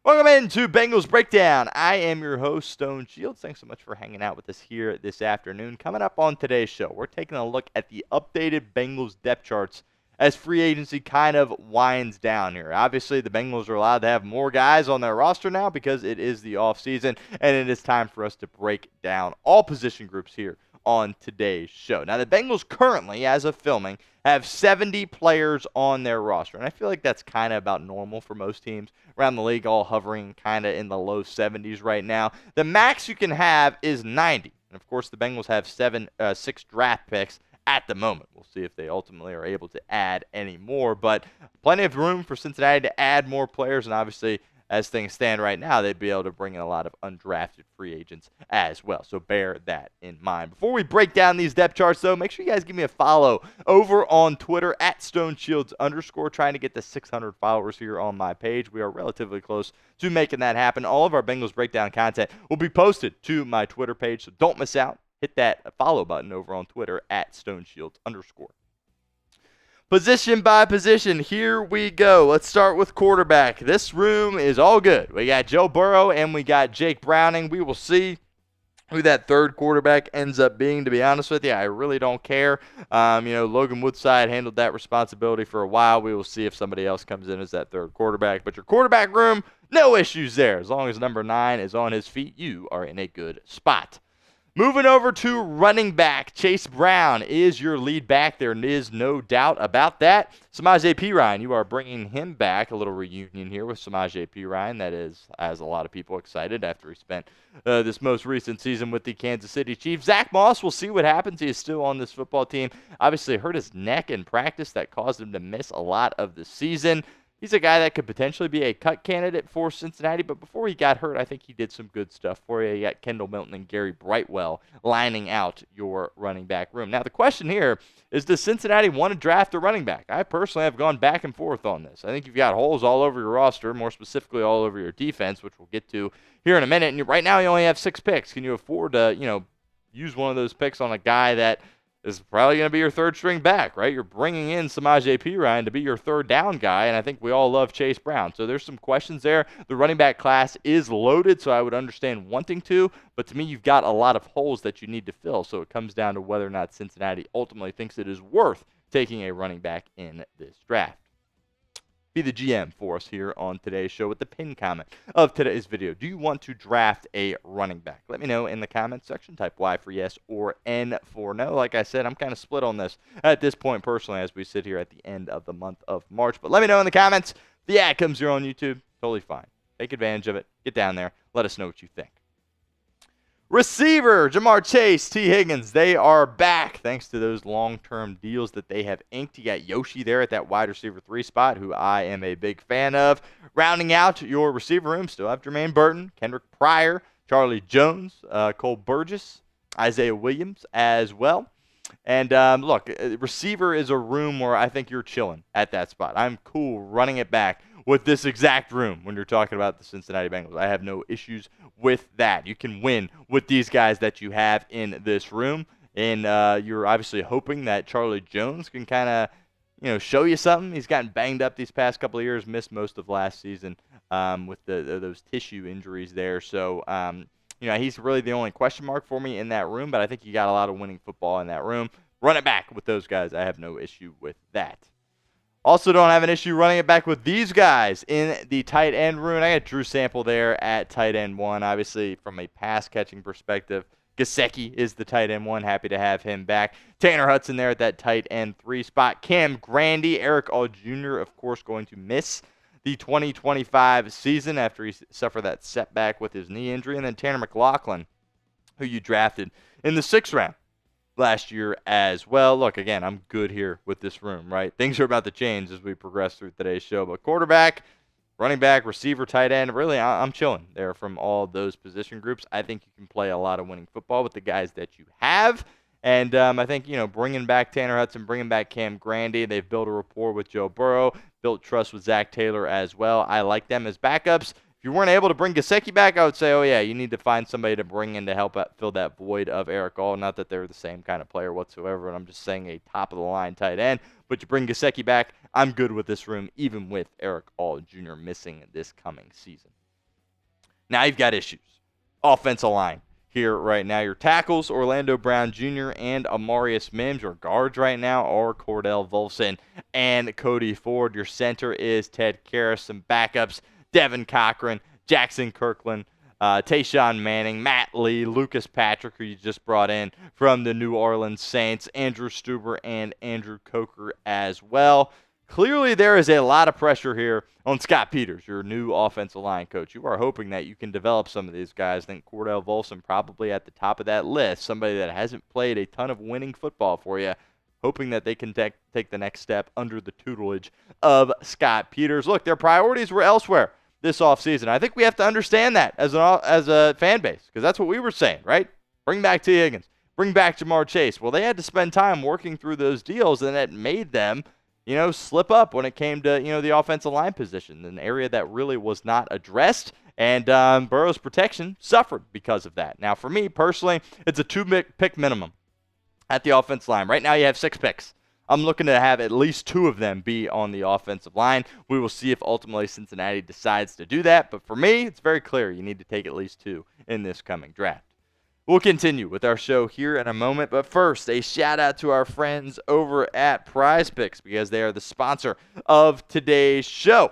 Welcome into Bengals Breakdown. I am your host, Stone Shields. Thanks so much for hanging out with us here this afternoon. Coming up on today's show, we're taking a look at the updated Bengals depth charts as free agency kind of winds down here. Obviously, the Bengals are allowed to have more guys on their roster now because it is the offseason, and it is time for us to break down all position groups here on today's show. Now, the Bengals currently, as of filming, have 70 players on their roster, and I feel like that's kind of about normal for most teams around the league, all hovering kind of in the low 70s right now. The max you can have is 90, and of course, the Bengals have 6 draft picks at the moment. We'll see if they ultimately are able to add any more, but plenty of room for Cincinnati to add more players, and obviously, as things stand right now, they'd be able to bring in a lot of undrafted free agents as well. So bear that in mind. Before we break down these depth charts, though, make sure you guys give me a follow over on Twitter at StoneShields_, trying to get to 600 followers here on my page. We are relatively close to making that happen. All of our Bengals breakdown content will be posted to my Twitter page, so don't miss out. Hit that follow button over on Twitter at StoneShields_. Position by position, here we go. Let's start with quarterback. This room is all good. We got Joe Burrow and we got Jake Browning. We will see who that third quarterback ends up being, to be honest with you. I really don't care. Logan Woodside handled that responsibility for a while. We will see if somebody else comes in as that third quarterback. But your quarterback room, no issues there. As long as number 9 is on his feet, you are in a good spot. Moving over to running back, Chase Brown is your lead back. There is no doubt about that. Samaje Perine, you are bringing him back. A little reunion here with Samaje Perine. That is, has a lot of people excited after he spent this most recent season with the Kansas City Chiefs. Zack Moss, we'll see what happens. He is still on this football team. Obviously hurt his neck in practice. That caused him to miss a lot of the season. He's a guy that could potentially be a cut candidate for Cincinnati, but before he got hurt, I think he did some good stuff for you. You got Kendall, Milton, and Gary Brightwell lining out your running back room. Now, the question here is, does Cincinnati want to draft a running back? I personally have gone back and forth on this. I think you've got holes all over your roster, more specifically all over your defense, which we'll get to here in a minute. And right now, you only have 6 picks. Can you afford to, use one of those picks on a guy that is probably going to be your third string back, right? You're bringing in Samaje Perine to be your third down guy, and I think we all love Chase Brown. So there's some questions there. The running back class is loaded, so I would understand wanting to, but to me, you've got a lot of holes that you need to fill, so it comes down to whether or not Cincinnati ultimately thinks it is worth taking a running back in this draft. Be the GM for us here on today's show with the pin comment of today's video. Do you want to draft a running back? Let me know in the comments section. Type Y for yes or N for no. Like I said, I'm kind of split on this at this point personally as we sit here at the end of the month of March. But let me know in the comments. If the ad comes here on YouTube, totally fine. Take advantage of it. Get down there. Let us know what you think. Receiver, Jamar Chase, T. Higgins, they are back thanks to those long-term deals that they have inked. You got Yoshi there at that wide receiver 3 spot, who I am a big fan of. Rounding out your receiver room, still have Jermaine Burton, Kendric, Pryor, Charlie Jones, Cole Burgess, Isaiah Williams as well. And look, receiver is a room where I think you're chilling at that spot. I'm cool running it back with this exact room when you're talking about the Cincinnati Bengals. I have no issues with that. You can win with these guys that you have in this room. And you're obviously hoping that Charlie Jones can kind of, show you something. He's gotten banged up these past couple of years, missed most of last season with those tissue injuries there. So, he's really the only question mark for me in that room, but I think you got a lot of winning football in that room. Run it back with those guys. I have no issue with that. Also don't have an issue running it back with these guys in the tight end room. I got Drew Sample there at tight end 1. Obviously, from a pass-catching perspective, Gesicki is the tight end 1. Happy to have him back. Tanner Hudson there at that tight end 3 spot. Cam Grandy, Eric All Jr., of course, going to miss the 2025 season after he suffered that setback with his knee injury. And then Tanner McLaughlin, who you drafted in the 6th round last year as well. Look, again, I'm good here with this room, right? Things are about to change as we progress through today's show. But quarterback, running back, receiver, tight end, really, I'm chilling there from all those position groups. I think you can play a lot of winning football with the guys that you have. And I think, bringing back Tanner Hudson, bringing back Cam Grandy, they've built a rapport with Joe Burrow, built trust with Zach Taylor as well. I like them as backups. If you weren't able to bring Gesicki back, I would say, oh yeah, you need to find somebody to bring in to help out, fill that void of Eric All. Not that they're the same kind of player whatsoever, and I'm just saying a top-of-the-line tight end. But you bring Gesicki back, I'm good with this room, even with Eric All Jr. missing this coming season. Now you've got issues. Offensive line here right now. Your tackles, Orlando Brown Jr. and Amarius Mims. Your guards right now are Cordell Volson and Cody Ford. Your center is Ted Karras. Some backups, Devin Cochran, Jackson Kirkland, Tayshawn Manning, Matt Lee, Lucas Patrick, who you just brought in from the New Orleans Saints, Andrew Stuber, and Andrew Coker as well. Clearly, there is a lot of pressure here on Scott Peters, your new offensive line coach. You are hoping that you can develop some of these guys. I think Cordell Volson probably at the top of that list, somebody that hasn't played a ton of winning football for you, hoping that they can take the next step under the tutelage of Scott Peters. Look, their priorities were elsewhere this offseason. I think we have to understand that as a fan base, because that's what we were saying, right? Bring back T. Higgins. Bring back Jamar Chase. Well, they had to spend time working through those deals, and it made them slip up when it came to, the offensive line position, an area that really was not addressed, and Burrow's protection suffered because of that. Now, for me personally, it's a 2-pick minimum at the offensive line. Right now, you have 6 picks. I'm looking to have at least 2 of them be on the offensive line. We will see if ultimately Cincinnati decides to do that, but for me, it's very clear you need to take at least 2 in this coming draft. We'll continue with our show here in a moment, but first, a shout-out to our friends over at Prize Picks because they are the sponsor of today's show.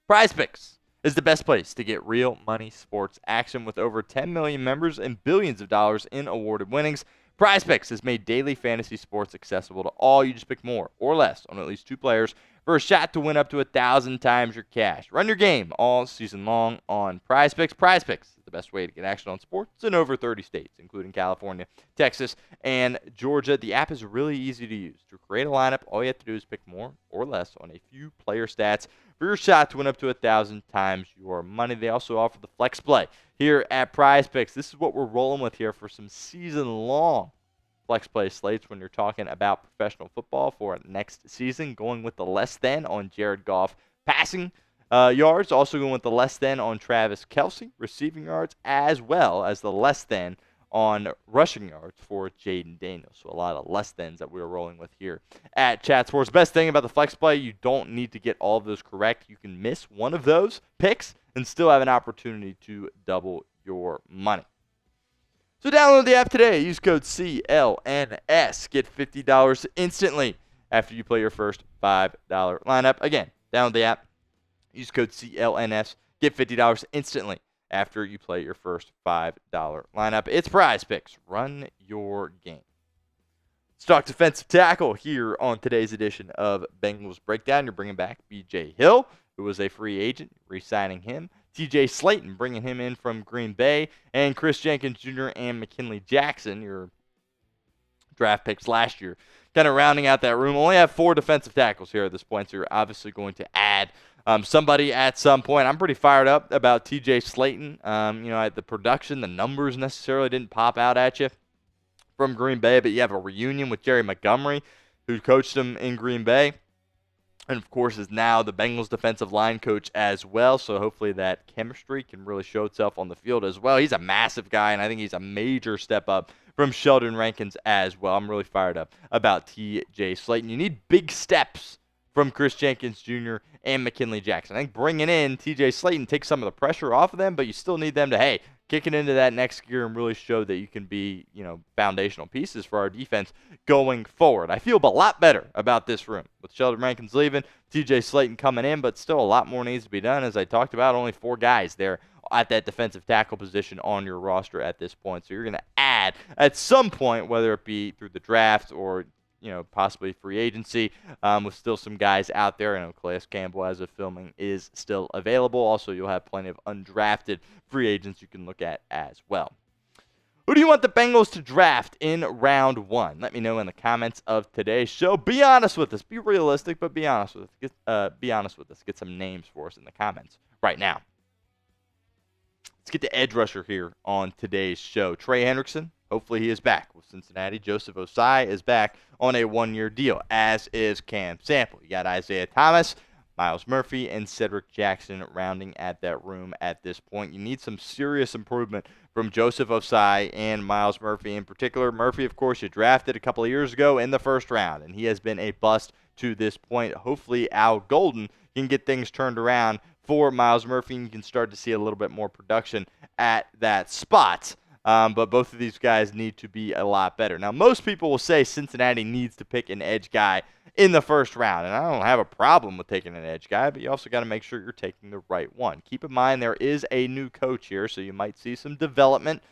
Prize Picks is the best place to get real money sports action with over 10 million members and billions of dollars in awarded winnings. Prize Picks has made daily fantasy sports accessible to all. You just pick more or less on at least 2 players for a shot to win up to 1,000 times your cash. Run your game all season long on Prize Picks. Prize Picks is the best way to get action on sports in over 30 states, including California, Texas, and Georgia. The app is really easy to use. To create a lineup, all you have to do is pick more or less on a few player stats for your shot to win up to 1,000 times your money. They also offer the flex play here at Prize Picks. This is what we're rolling with here for some season-long flex play slates when you're talking about professional football for next season. Going with the less than on Jared Goff passing yards. Also going with the less than on Travis Kelce receiving yards, as well as the less than on rushing yards for Jaden Daniels. So a lot of less thans that we're rolling with here at Chat Sports. Best thing about the flex play, you don't need to get all of those correct. You can miss one of those picks and still have an opportunity to double your money. So download the app today. Use code CLNS. Get $50 instantly after you play your first $5 lineup. Again, download the app. Use code CLNS. Get $50 instantly after you play your first $5 lineup. It's Prize Picks. Run your game. Let's talk defensive tackle here on today's edition of Bengals Breakdown. You're bringing back B.J. Hill, who was a free agent, re-signing him. T.J. Slayton, bringing him in from Green Bay. And Chris Jenkins Jr. and McKinley Jackson, your draft picks last year. Kind of rounding out that room. Only have 4 defensive tackles here at this point, so you're obviously going to add somebody at some point. I'm pretty fired up about T.J. Slayton. At the production, the numbers necessarily didn't pop out at you from Green Bay, but you have a reunion with Jerry Montgomery, who coached him in Green Bay. And, of course, is now the Bengals defensive line coach as well. So hopefully that chemistry can really show itself on the field as well. He's a massive guy, and I think he's a major step up from Sheldon Rankins as well. I'm really fired up about T.J. Slayton. You need big steps from Chris Jenkins Jr. and McKinley Jackson. I think bringing in T.J. Slayton takes some of the pressure off of them, but you still need them to, kick it into that next gear and really show that you can be, foundational pieces for our defense going forward. I feel a lot better about this room with Sheldon Rankins leaving, T.J. Slayton coming in, but still a lot more needs to be done. As I talked about, only 4 guys there at that defensive tackle position on your roster at this point. So you're going to add at some point, whether it be through the draft or possibly free agency, with still some guys out there. I know Calais Campbell, as of filming, is still available. Also, you'll have plenty of undrafted free agents you can look at as well. Who do you want the Bengals to draft in round 1? Let me know in the comments of today's show. Be honest with us. Be realistic, but be honest with us. Be honest with us. Get some names for us in the comments right now. Let's get to edge rusher here on today's show. Trey Hendrickson. Hopefully he is back with Cincinnati. Joseph Osai is back on a 1-year deal, as is Cam Sample. You got Isaiah Thomas, Myles Murphy and Cedric Jackson rounding at that room at this point. You need some serious improvement from Joseph Osai and Myles Murphy in particular. Murphy, of course, you drafted a couple of years ago in the first round, and he has been a bust to this point. Hopefully, Al Golden can get things turned around for Myles Murphy, and you can start to see a little bit more production at that spot. But both of these guys need to be a lot better. Now, most people will say Cincinnati needs to pick an edge guy in the first round, and I don't have a problem with taking an edge guy, but you also got to make sure you're taking the right one. Keep in mind there is a new coach here, so you might see some development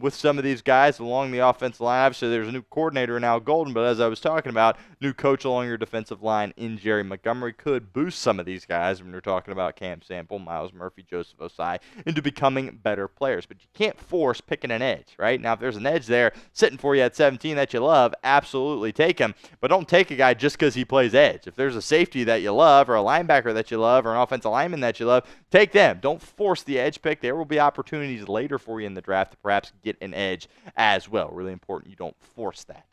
with some of these guys along the offensive line. Obviously, there's a new coordinator in Al Golden, but as I was talking about, new coach along your defensive line in Jerry Montgomery could boost some of these guys when you're talking about Cam Sample, Myles Murphy, Joseph Osai, into becoming better players. But you can't force picking an edge, right? Now, if there's an edge there sitting for you at 17 that you love, absolutely take him. But don't take a guy just because he plays edge. If there's a safety that you love or a linebacker that you love or an offensive lineman that you love, take them. Don't force the edge pick. There will be opportunities later for you in the draft to perhaps get an edge as well. Really important you don't force that.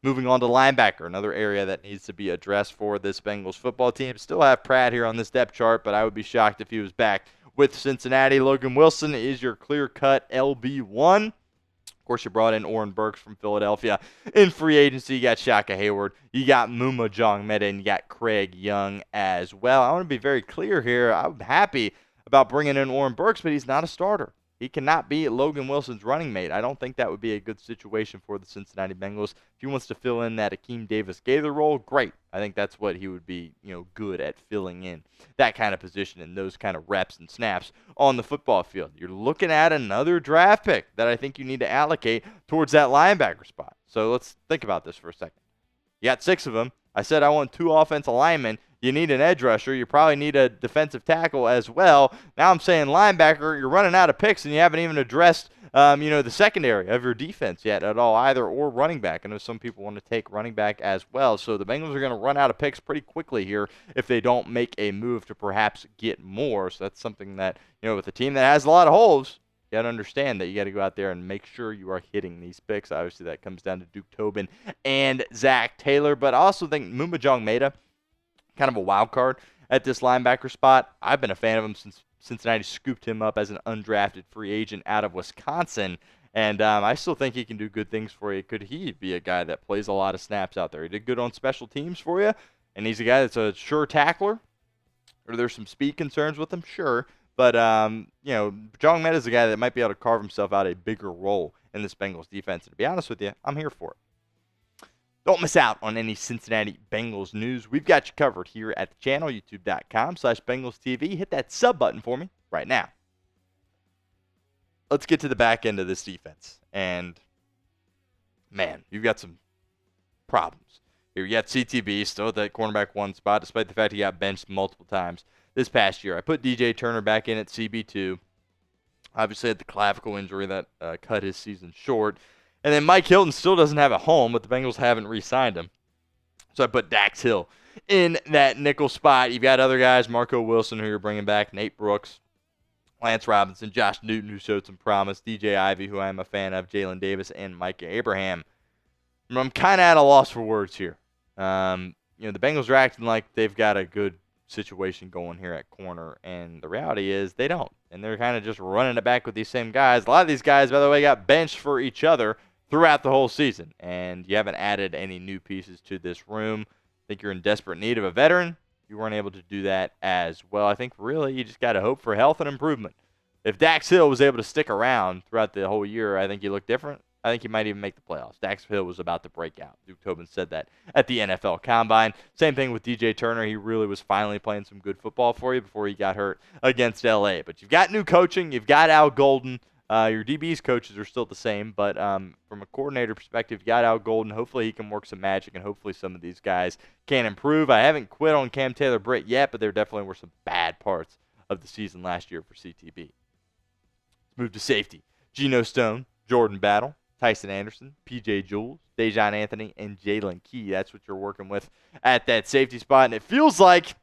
Moving on to linebacker, another area that needs to be addressed for this Bengals football team. Still have Pratt here on this depth chart, but I would be shocked if he was back with Cincinnati. Logan Wilson is your clear-cut LB1. Of course, you brought in Oren Burks from Philadelphia. In free agency, you got Shaka Hayward, you got Muma Jongmeta, and you got Craig Young as well. I want to be very clear here. I'm happy about bringing in Oren Burks, but he's not a starter. He cannot be Logan Wilson's running mate. I don't think that would be a good situation for the Cincinnati Bengals. If he wants to fill in that Akeem Davis-Gaither role, great. I think that's what he would be, good at filling in, that kind of position and those kind of reps and snaps on the football field. You're looking at another draft pick that I think you need to allocate towards that linebacker spot. So let's think about this for a second. You got 6 of them. I said I want 2 offensive linemen. You need an edge rusher. You probably need a defensive tackle as well. Now I'm saying linebacker, you're running out of picks, and you haven't even addressed, the secondary of your defense yet at all either, or running back. I know some people want to take running back as well. So the Bengals are going to run out of picks pretty quickly here if they don't make a move to perhaps get more. So that's something that, with a team that has a lot of holes, you got to understand that you got to go out there and make sure you are hitting these picks. Obviously, that comes down to Duke Tobin and Zach Taylor. But I also think Muma Jongmeta, kind of a wild card at this linebacker spot. I've been a fan of him since Cincinnati scooped him up as an undrafted free agent out of Wisconsin. And I still think he can do good things for you. Could he be a guy that plays a lot of snaps out there? He did good on special teams for you, and he's a guy that's a sure tackler. Or there's some speed concerns with him, sure. But, Jongmeta is a guy that might be able to carve himself out a bigger role in this Bengals defense. And to be honest with you, I'm here for it. Don't miss out on any Cincinnati Bengals news. We've got you covered here at the channel, youtube.com/BengalsTV. Hit that sub button for me right now. Let's get to the back end of this defense. And, man, you've got some problems. Here you got CTB still at that cornerback 1 spot, despite the fact he got benched multiple times this past year. I put DJ Turner back in at CB2. Obviously had the clavicle injury that cut his season short. And then Mike Hilton still doesn't have a home, but the Bengals haven't re-signed him. So I put Dax Hill in that nickel spot. You've got other guys, Marco Wilson, who you're bringing back, Nate Brooks, Lance Robinson, Josh Newton, who showed some promise, DJ Ivey, who I'm a fan of, Jalen Davis, and Micah Abraham. I'm kind of at a loss for words here. The Bengals are acting like they've got a good situation going here at corner, and the reality is they don't. And they're kind of just running it back with these same guys. A lot of these guys, by the way, got benched for each other throughout the whole season, and you haven't added any new pieces to this room. I think you're in desperate need of a veteran. You weren't able to do that as well. I think really you just got to hope for health and improvement. If Dax Hill was able to stick around throughout the whole year, I think you look different. I think he might even make the playoffs. Dax Hill was about to break out. Duke Tobin said that at the NFL Combine. Same thing with DJ Turner. He really was finally playing some good football for you before he got hurt against L.A. But you've got new coaching. You've got Al Golden. Your DB's coaches are still the same, but from a coordinator perspective, you got Al Golden. Hopefully he can work some magic, and hopefully some of these guys can improve. I haven't quit on Cam Taylor-Britt yet, but there definitely were some bad parts of the season last year for CTB. Let's move to safety. Geno Stone, Jordan Battle, Tyson Anderson, P.J. Jules, Dejon Anthony, and Jalen Key. That's what you're working with at that safety spot, and it feels like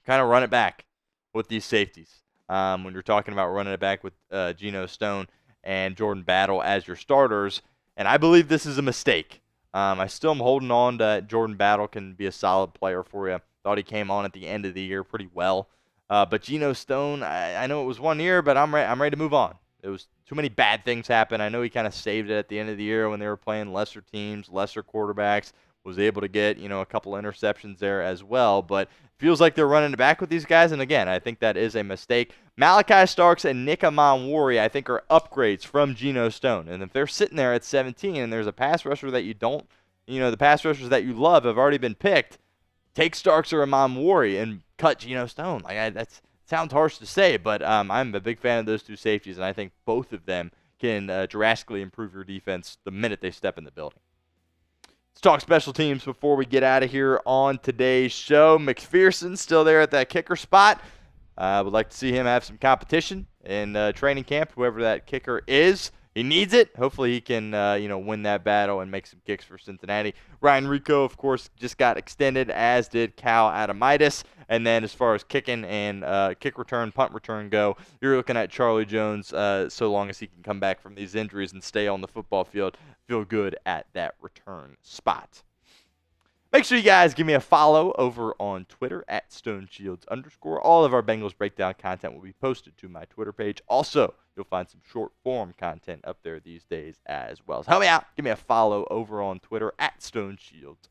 kind of run it back with these safeties. When you're talking about running it back with Geno Stone and Jordan Battle as your starters. And I believe this is a mistake. I still am holding on to Jordan Battle can be a solid player for you Thought he came on at the end of the year pretty well. But Geno Stone, I know it was 1 year, but I'm ready to move on. It was too many bad things happen. I know he kind of saved it at the end of the year when they were playing lesser teams, lesser quarterbacks. Was able to get, a couple interceptions there as well. But feels like they're running it back with these guys. And again, I think that is a mistake. Malachi Starks and Nick Amonwori, I think, are upgrades from Geno Stone. And if they're sitting there at 17 and there's a pass rusher that you don't, the pass rushers that you love have already been picked, take Starks or Amonwori and cut Geno Stone. That sounds harsh to say, but I'm a big fan of those two safeties, and I think both of them can drastically improve your defense the minute they step in the building. Let's talk special teams before we get out of here on today's show. McPherson still there at that kicker spot. I would like to see him have some competition in training camp, whoever that kicker is. He needs it. Hopefully he can, win that battle and make some kicks for Cincinnati. Ryan Rico, of course, just got extended, as did Cal Adamitis. And then as far as kicking and kick return, punt return go, you're looking at Charlie Jones so long as he can come back from these injuries and stay on the football field, feel good at that return spot. Make sure you guys give me a follow over on Twitter at StoneShields_. All of our Bengals breakdown content will be posted to my Twitter page. Also, you'll find some short form content up there these days as well. So help me out. Give me a follow over on Twitter at StoneShields_.